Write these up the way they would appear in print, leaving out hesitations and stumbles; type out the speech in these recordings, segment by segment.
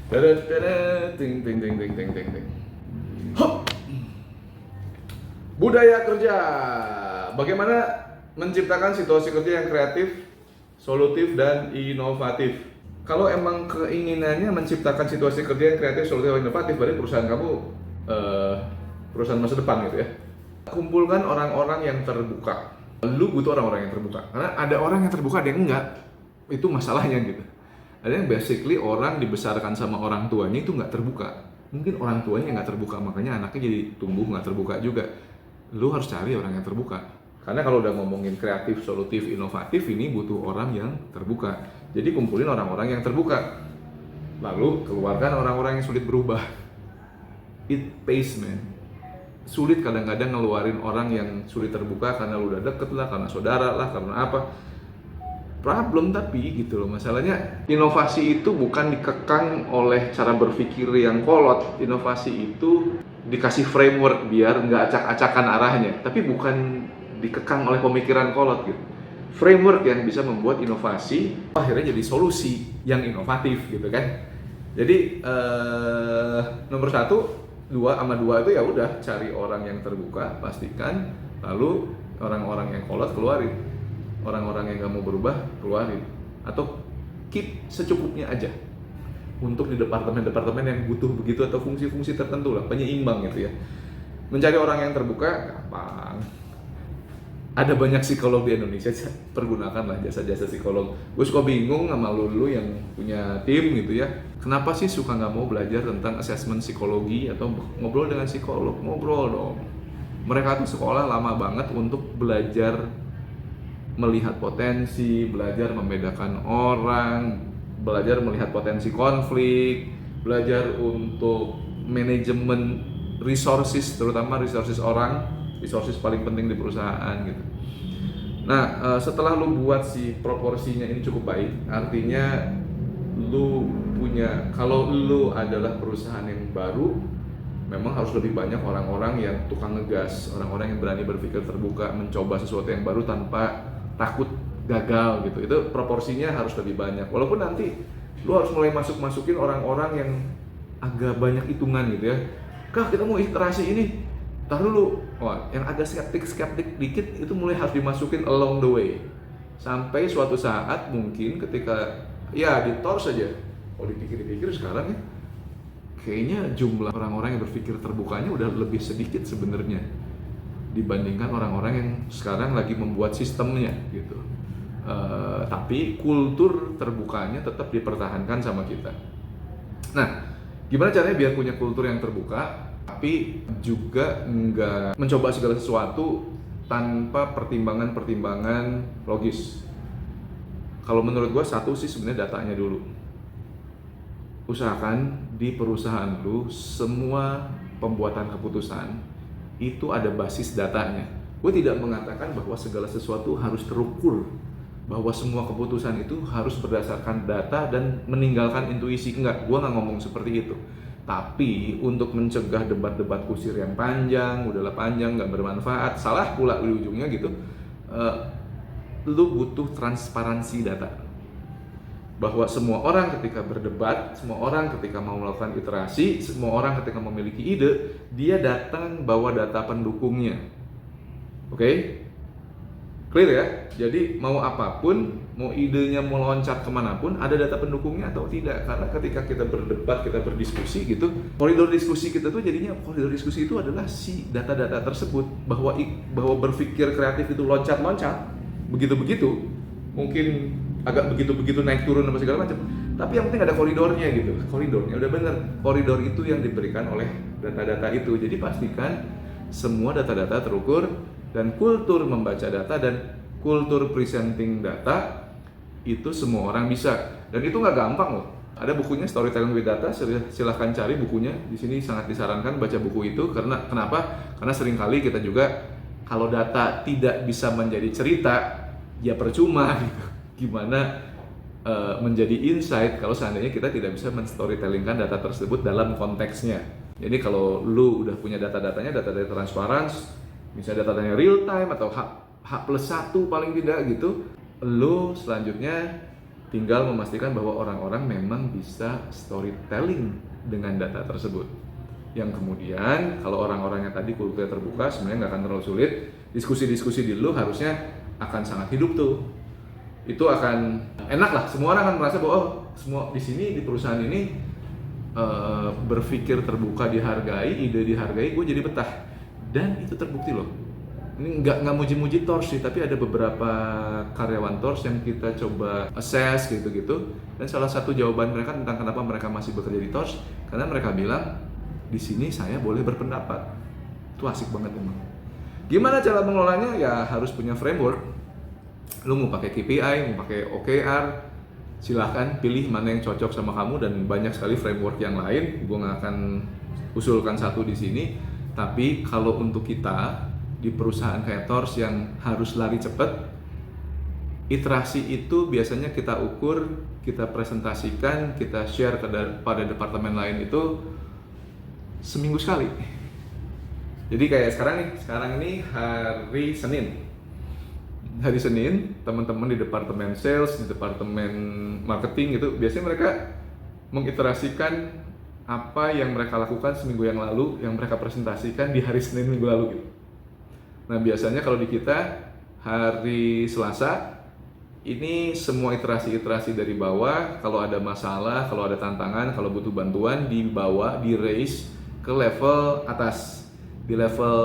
Ting ting ting ting ting ting ting. Hop. Budaya kerja. Bagaimana menciptakan situasi kerja yang kreatif, solutif dan inovatif? Kalau emang keinginannya menciptakan situasi kerja yang kreatif, solutif dan inovatif, berarti perusahaan kamu perusahaan masa depan gitu ya. Kumpulkan orang-orang yang terbuka. Lu butuh orang-orang yang terbuka. Karena ada orang yang terbuka, ada yang enggak. Itu masalahnya gitu. Ada yang basically orang dibesarkan sama orang tuanya itu nggak terbuka. Mungkin orang tuanya nggak terbuka, makanya anaknya jadi tumbuh nggak terbuka juga. Lu harus cari orang yang terbuka. Karena kalau udah ngomongin kreatif, solutif, inovatif, ini butuh orang yang terbuka. Jadi kumpulin orang-orang yang terbuka. Lalu keluarkan orang-orang yang sulit berubah. It pays, man. Sulit kadang-kadang ngeluarin orang yang sulit terbuka karena lu udah deket lah, karena saudara lah, karena apa. Problem tapi gitu loh, masalahnya inovasi itu bukan dikekang oleh cara berpikir yang kolot. Inovasi itu dikasih framework biar nggak acak-acakan arahnya, tapi bukan dikekang oleh pemikiran kolot gitu. Framework yang bisa membuat inovasi akhirnya jadi solusi yang inovatif gitu kan. Jadi nomor 1, 2 sama 2 itu ya udah cari orang yang terbuka, pastikan, lalu orang-orang yang kolot keluarin. Orang-orang yang gak mau berubah, keluarin. Atau keep secukupnya aja. Untuk di departemen-departemen yang butuh begitu atau fungsi-fungsi tertentu lah, penyeimbang gitu ya. Mencari orang yang terbuka, gampang. Ada banyak psikolog di Indonesia, pergunakanlah jasa-jasa psikolog. Gue suka bingung sama lu yang punya tim gitu ya. Kenapa sih suka gak mau belajar tentang assessment psikologi atau ngobrol dengan psikolog? Ngobrol dong. Mereka tuh sekolah lama banget untuk belajar melihat potensi, belajar membedakan orang, belajar melihat potensi konflik, belajar untuk manajemen resources, terutama resources orang, resources paling penting di perusahaan gitu. Nah, setelah lu buat si proporsinya ini cukup baik, artinya lu punya, kalau lu adalah perusahaan yang baru, memang harus lebih banyak orang-orang yang tukang ngegas, orang-orang yang berani berpikir terbuka, mencoba sesuatu yang baru tanpa takut gagal gitu. Itu proporsinya harus lebih banyak. Walaupun nanti lu harus mulai masukin orang-orang yang agak banyak hitungan gitu ya. Kak, kita mau iterasi ini. Tar dulu. Wah, yang agak skeptik dikit itu mulai harus dimasukin along the way. Sampai suatu saat mungkin ketika ya ditor saja. Kalau dipikir-pikir sekarang ya kayaknya jumlah orang-orang yang berpikir terbukanya udah lebih sedikit sebenarnya dibandingkan orang-orang yang sekarang lagi membuat sistemnya gitu. Tapi kultur terbukanya tetap dipertahankan sama kita. Nah, gimana caranya biar punya kultur yang terbuka, tapi juga nggak mencoba segala sesuatu tanpa pertimbangan-pertimbangan logis. Kalau menurut gue satu sih sebenarnya datanya dulu. Usahakan di perusahaan lu semua pembuatan keputusan itu ada basis datanya. Gue tidak mengatakan bahwa segala sesuatu harus terukur, bahwa semua keputusan itu harus berdasarkan data dan meninggalkan intuisi. Enggak, gue nggak ngomong seperti itu. Tapi untuk mencegah debat-debat kusir yang panjang, udahlah panjang, nggak bermanfaat, salah pula di ujungnya gitu, lu butuh transparansi data. Bahwa semua orang ketika berdebat, semua orang ketika mau melakukan iterasi, semua orang ketika memiliki ide, dia datang bawa data pendukungnya. Oke? Clear ya? Jadi mau apapun, mau idenya mau loncat kemanapun, ada data pendukungnya atau tidak. Karena ketika kita berdebat, kita berdiskusi gitu, koridor diskusi kita tuh jadinya, koridor diskusi itu adalah si data-data tersebut. Bahwa berpikir kreatif itu loncat-loncat, begitu-begitu, mungkin agak begitu-begitu naik turun dan segala macam. Tapi yang penting ada koridornya gitu. Koridornya udah bener. Koridor itu yang diberikan oleh data-data itu. Jadi pastikan semua data-data terukur dan kultur membaca data dan kultur presenting data itu semua orang bisa. Dan itu nggak gampang loh. Ada bukunya Storytelling with Data, silahkan cari bukunya. Di sini sangat disarankan baca buku itu karena kenapa? Karena seringkali kita juga kalau data tidak bisa menjadi cerita, ya percuma gitu. Gimana menjadi insight kalau seandainya kita tidak bisa men-storytellingkan data tersebut dalam konteksnya. Jadi kalau lu udah punya data-datanya, data-data transparan, misalnya data-datanya real time atau H+1 paling tidak gitu, lu selanjutnya Tinggal memastikan bahwa orang-orang memang bisa storytelling dengan data tersebut. Yang kemudian kalau orang-orangnya tadi kulturnya terbuka, sebenarnya nggak akan terlalu sulit. Diskusi-diskusi di lu harusnya akan sangat hidup tuh. Itu akan enak lah. Semua orang akan merasa bahwa oh, semua di sini di perusahaan ini berpikir terbuka, dihargai, ide dihargai, gue jadi betah. Dan itu terbukti loh. Ini nggak muji-muji Tors sih, tapi ada beberapa karyawan Tors yang kita coba assess gitu-gitu. Dan salah satu jawaban mereka tentang kenapa mereka masih bekerja di Tors, karena mereka bilang di sini saya boleh berpendapat. Itu asik banget emang. Gimana cara mengelolanya? Ya harus punya framework. Lu mau pakai KPI, mau pakai OKR, silahkan pilih mana yang cocok sama kamu, dan banyak sekali framework yang lain. Gue nggak akan usulkan satu di sini. Tapi kalau untuk kita di perusahaan kayak Tors yang harus lari cepat, iterasi itu biasanya kita ukur, kita presentasikan, kita share pada departemen lain itu seminggu sekali. Jadi kayak sekarang ini hari Senin. Hari Senin, teman-teman di departemen sales, di departemen marketing gitu, biasanya mereka mengiterasikan apa yang mereka lakukan seminggu yang lalu, yang mereka presentasikan di hari Senin minggu lalu gitu. Nah biasanya kalau di kita hari Selasa ini semua iterasi-iterasi dari bawah. Kalau ada masalah, kalau ada tantangan, kalau butuh bantuan, dibawa, di raise ke level atas, di level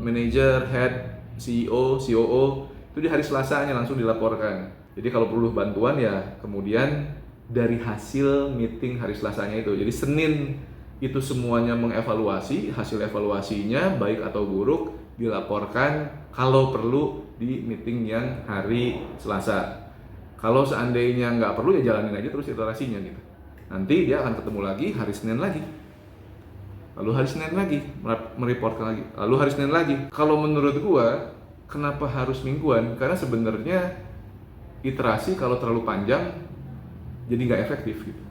manager, head, CEO, COO. Itu di hari Selasanya langsung dilaporkan. Jadi kalau perlu bantuan ya kemudian dari hasil meeting hari Selasanya itu. Jadi Senin itu semuanya mengevaluasi, hasil evaluasinya baik atau buruk dilaporkan kalau perlu di meeting yang hari Selasa. Kalau seandainya nggak perlu ya jalanin aja terus iterasinya gitu. Nanti dia akan ketemu lagi hari Senin lagi. Lalu hari Senin lagi mereportkan lagi. Lalu hari Senin lagi. Kalau menurut gua kenapa harus mingguan? Karena sebenarnya iterasi kalau terlalu panjang jadi nggak efektif gitu.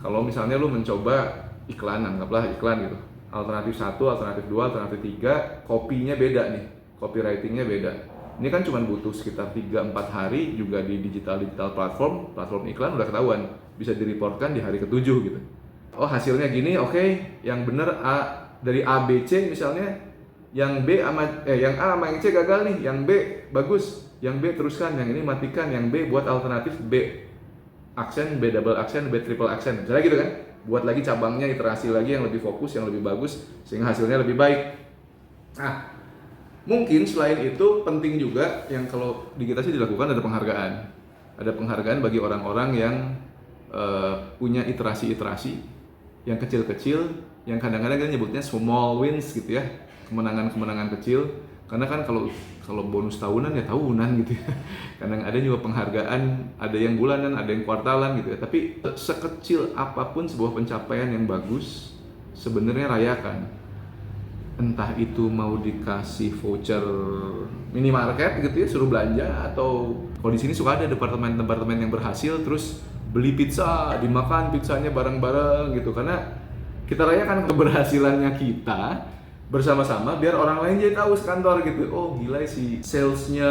Kalau misalnya lu mencoba iklan, anggaplah iklan gitu. Alternatif 1, alternatif 2, alternatif 3, kopinya beda nih, copywritingnya beda. Ini kan cuma butuh sekitar 3-4 hari juga di digital platform iklan udah ketahuan, bisa direportkan di hari ke-7 gitu. Oh hasilnya gini, oke, yang bener A dari A, B, C misalnya, yang A sama yang C gagal nih, yang B bagus, yang B teruskan, yang ini matikan, yang B buat alternatif B aksen, B double aksen, B triple aksen, misalnya gitu kan. Buat lagi cabangnya, iterasi lagi yang lebih fokus, yang lebih bagus, sehingga hasilnya lebih baik. Nah, mungkin selain itu penting juga yang kalau di kita sih dilakukan ada penghargaan. Ada penghargaan bagi orang-orang yang punya iterasi-iterasi yang kecil-kecil, yang kadang-kadang kita nyebutnya small wins gitu ya, kemenangan-kemenangan kecil. Karena kan kalau bonus tahunan ya tahunan gitu ya. Kadang ada juga penghargaan, ada yang bulanan, ada yang kuartalan gitu ya. Tapi sekecil apapun sebuah pencapaian yang bagus, sebenarnya rayakan. Entah itu mau dikasih voucher minimarket gitu ya, suruh belanja, atau kalau di sini suka ada departemen-departemen yang berhasil terus beli pizza, dimakan pizzanya bareng-bareng gitu. Karena kita rayakan keberhasilannya kita bersama-sama biar orang lain jadi tahu sekantor gitu. Oh gila si salesnya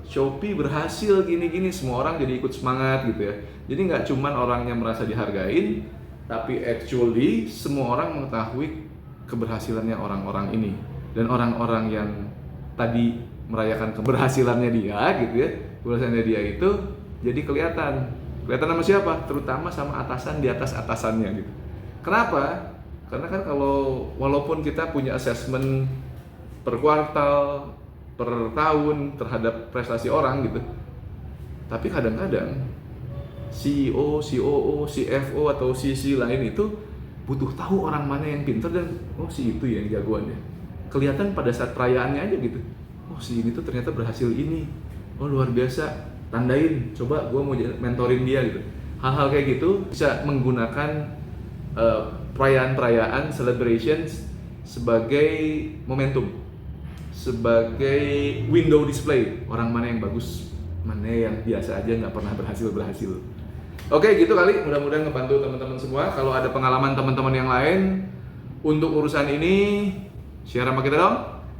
Shopee berhasil gini-gini, semua orang jadi ikut semangat gitu ya. Jadi nggak cuman orangnya merasa dihargain, tapi actually semua orang mengetahui keberhasilannya orang-orang ini. Dan orang-orang yang tadi merayakan keberhasilannya dia gitu ya, keberhasilannya dia itu jadi kelihatan sama siapa? Terutama sama atasan di atas atasannya gitu. Kenapa? Karena kan kalau walaupun kita punya assessment per kuartal, per tahun terhadap prestasi orang gitu, tapi kadang-kadang CEO, COO, CFO atau CC lain itu butuh tahu orang mana yang pintar dan oh si itu yang jagoannya. Kelihatan pada saat perayaannya aja gitu. Oh si ini tuh ternyata berhasil ini. Oh luar biasa. Tandain, coba gue mau mentorin dia gitu. Hal-hal kayak gitu bisa menggunakan perayaan-perayaan, celebrations sebagai momentum, sebagai window display orang mana yang bagus, mana yang biasa aja nggak pernah berhasil. Oke gitu kali, mudah-mudahan ngebantu teman-teman semua. Kalau ada pengalaman teman-teman yang lain untuk urusan ini, share sama kita dong,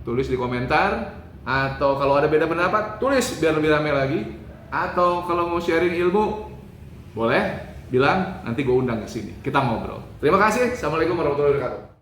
tulis di komentar, atau kalau ada beda pendapat, tulis biar lebih ramai lagi. atau kalau mau sharing ilmu, boleh bilang, nanti gue undang ke sini. Kita ngobrol. Terima kasih. Assalamualaikum warahmatullahi wabarakatuh.